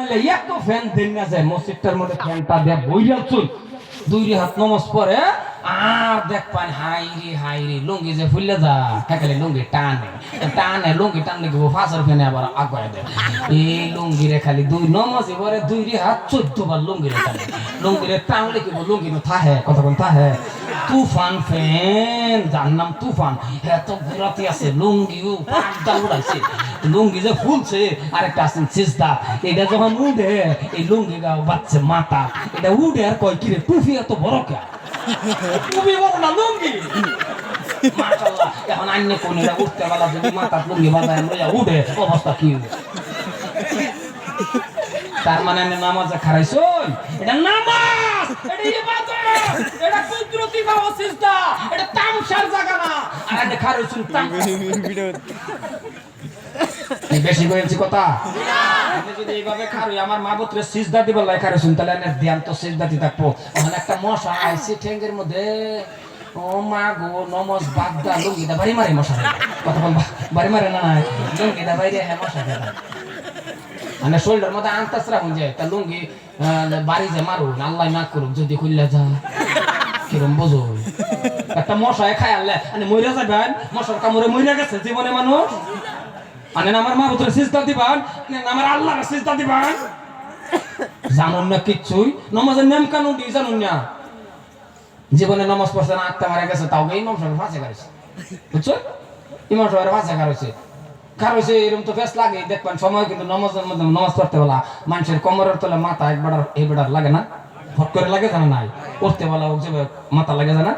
পারলে এত ফ্যান দেন না যায় মসজিদটার মধ্যে ফ্যানটা দেয়া বইরা চুল দুই হাত নমাজ পড়ে আর দেখ পান হাই রে লুঙ্গি যে ফুললে যা হেকালে লুঙ্গি টানে লুঙ্গি টানলে কি ফাঁসার ফেনে আবার আগায় দেয় এই লুঙ্গি রে খালি দুই নমাজে পরে দুই হাত 14 বার লুঙ্গি রে টানে লুঙ্গি রে টানলে কি লুঙ্গি নো থাহে কতক্ষণ থাহে তুফান ফ্যান যার নাম তুফান এত ঘুরাতে আছে লুঙ্গিও পাঁচটা উড়াইছে লুঙ্গি যে ফুলছে আরেকটা আছে সিজদা এটা যখন উঠে এই লুঙ্গি গাও বাচ্চা মাথা এটা উঠে আর কয় কিরে টুফি এত বড় কে টুপি বড় না লুঙ্গি মাশাআল্লাহ এখন আন্নে কোনেরা উঠতে বেলা যদি মাথা লুঙ্গি বাঁধায় লইয়া উঠে অবস্থা কি হবে তার মানে নামাজে খারাইছই এটা নামাজ এটা ইবাদত এটা কুদরতি বা সিজদা এটা তামসার জায়গা না আর এটা খারাইছুন এই বেশি কইছি কথা আপনি যদি এইভাবে খারুই আমার মাবুতরে সিজদা দিবা লাই খারাইছুন তাহলে এর ধ্যান তো সিজদাতি থাকবো ওখানে একটা মশা আইছে ঠ্যাঙ্গের মধ্যে ও মা গো নমাজ বাদ দা লুঙ্গিটা বাড়ি মারে মশা কথা বল বাড়ি মারে না লুঙ্গিটা বাইরে হ্যাঁ মশা দেয় মানে শোল্ডার মধ্যে আনতাসরা হয়ে যায় তা লুঙ্গি বাড়ি যে মারুন আল্লাহ না করুক যদি খুললে যা কিরম বোঝো একটা মশায় খাই আনলে মানে মইরা যাবেন মশার কামড়ে মইরা গেছে জীবনে মানুষ মানে আমার মা বুতরে সিজদা দিবান আমার আল্লাহর সিজদা দিবান জানুন না কিচ্ছুই নামাজের নিয়ম কানুন দি জানুন না জীবনে নামাজ পড়ছে না আত্মা মারা গেছে তাও ইমাম সাহেব ফাঁসে গাড়ছে বুঝছো ইমাম সাহেব ফাঁসে গাড়ছে কারোছে এরকম তো ফেস লাগে দেখবেন সময় কিন্তু নামাজের মধ্যে নামাজ পড়তে বলা মানুষের কোমরের তলে মাথা একবার লাগে না ফট করে লাগে জানা নাই পড়তে বলা ও যে মাথা লাগে জানা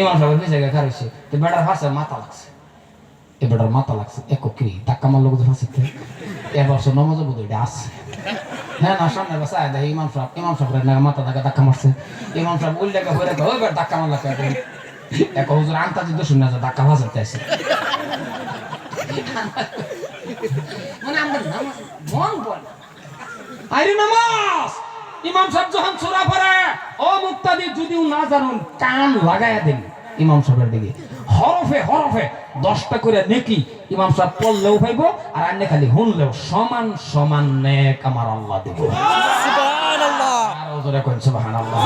ইমাম সাহেব দুই জায়গায় কারোছে তো বেটার ফাঁসে মাথা লাগছে এ বেটার মাথা লাগছে একক কি ধাক্কা মারলো কোথাও ফাঁসে এবার সে নামাজে বোধ এটা আসছে হ্যাঁ না সামনে বাসা দেয় ইমাম সাহেব মাথা ধাক্কা মারছে ইমাম সাহেব উল্টাকে হয়ে রেখে ওইবার ধাক্কা মারলা এক হুজুর আনতা যদি শুনে যায় ধাক্কা ফাঁসাতে আসে মানে আমরা নামাজ মন বল আইরে নামাজ ইমাম সাহেব যখন সূরা পড়ে ও মুক্তাদি যদিও না জানুন কান লাগায়া দেন ইমাম সাহেবের দিকে হরফে 10টা করে নেকি ইমাম সাহেব পড়লেও পাইবো আর আন্নে খালি শুনলেও সমান নেক আমার আল্লাহ দেব সুবহানাল্লাহ আর ওজরে কোন সুবহানাল্লাহ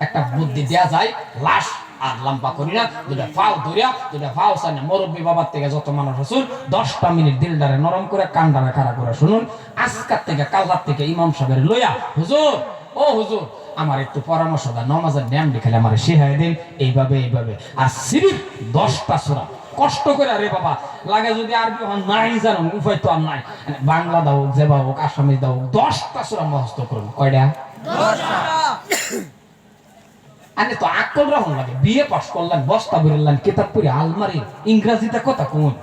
একটা বুদ্ধি দেয়া যায় লাশ আর লম্বা করি না দুটা ফাও ধরিয়া দুটা ফাও সামনে মুরব্বী বাবার থেকে যত মানুষ আসুন 10টা মিনিট দিলদারে নরম করে কানডারে খাড়া করে শুনুন আজকাল থেকে কাল রাত থেকে ইমাম সাহেবের লইয়া হুজুর ও হুজুর আমার একটু পরামর্শ দাও নামাজের নিয়ম দেখালে আমার শিখাই দেন এইভাবে আর সিরিফ 10টা সূরা কষ্ট করে আরে বাবা লাগে যদি আরবি নাই জানো উপায় তো আর নাই বাংলা দাও জেবা হোক আসামিজ দাও 10টা সূরা মুখস্থ করুন কয়টা 10টা আনে তো আকল রাখুন লাগে বিয়ে পাস করলেন বস্তা বেরোলেন কিতাব পড়ে আলমারি ইংরেজিতে কথা কোন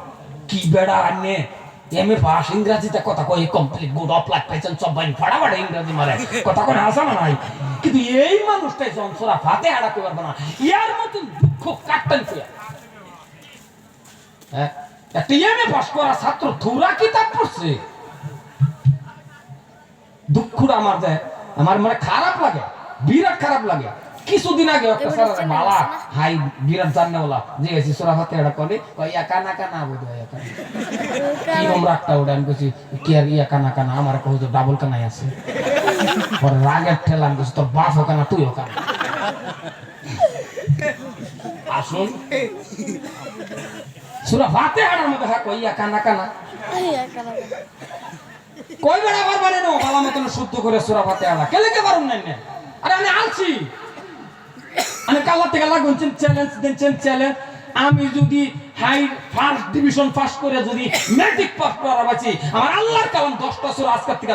কি বেড়া আনে এমএ পাস ইংরেজিতে কথা কই কমপ্লিট গুড অফ লাইফ পাইছেন সব বাইন ফাড়াফাড়ি ইংরেজি মারে কথা কোন আসা না নাই কিন্তু এই মানুষটাই যখন সূরা ফাতিহা কই পারবে না ইয়ার মতন দুঃখ কাটতেন কইয়া হ্যাঁ একটা এমএ পাস করা ছাত্র থুরা কিতাব পড়ছে দুঃখটা আমার দেয় আমার মানে খারাপ লাগে বিরাট খারাপ লাগে কিছুদিন আগে একটা সারা বালা হাই বিরাট জাননে বলা যে এসি সূরা ফাতিহা করে কই ইয়া কানা বুঝো ইয়া কানা কি আমরা একটা উড়ান কইছি কি আর ইয়া কানা আমার কই তো ডাবল কানাই আছে পরে রাগের ঠেলাম কইছি তোর বাপ কানা তুইও কানা আসুন সূরা ফাতিহার মধ্যে কই ইয়া কানা কই বেড়া বারবার নো বালা মতন শুদ্ধ করে সূরা ফাতিহা কে লিখে পারুম না আরে আমি আলছি আমি কাল্লা থেকে লাগুন চ্যালেঞ্জ আমি যদি হাই ফার্স্ট ডিভিশন পাস করে যদি ম্যাট্রিক পাস করা বাঁচি আমার আল্লাহর কালাম 10টা সূরা আজকের থেকে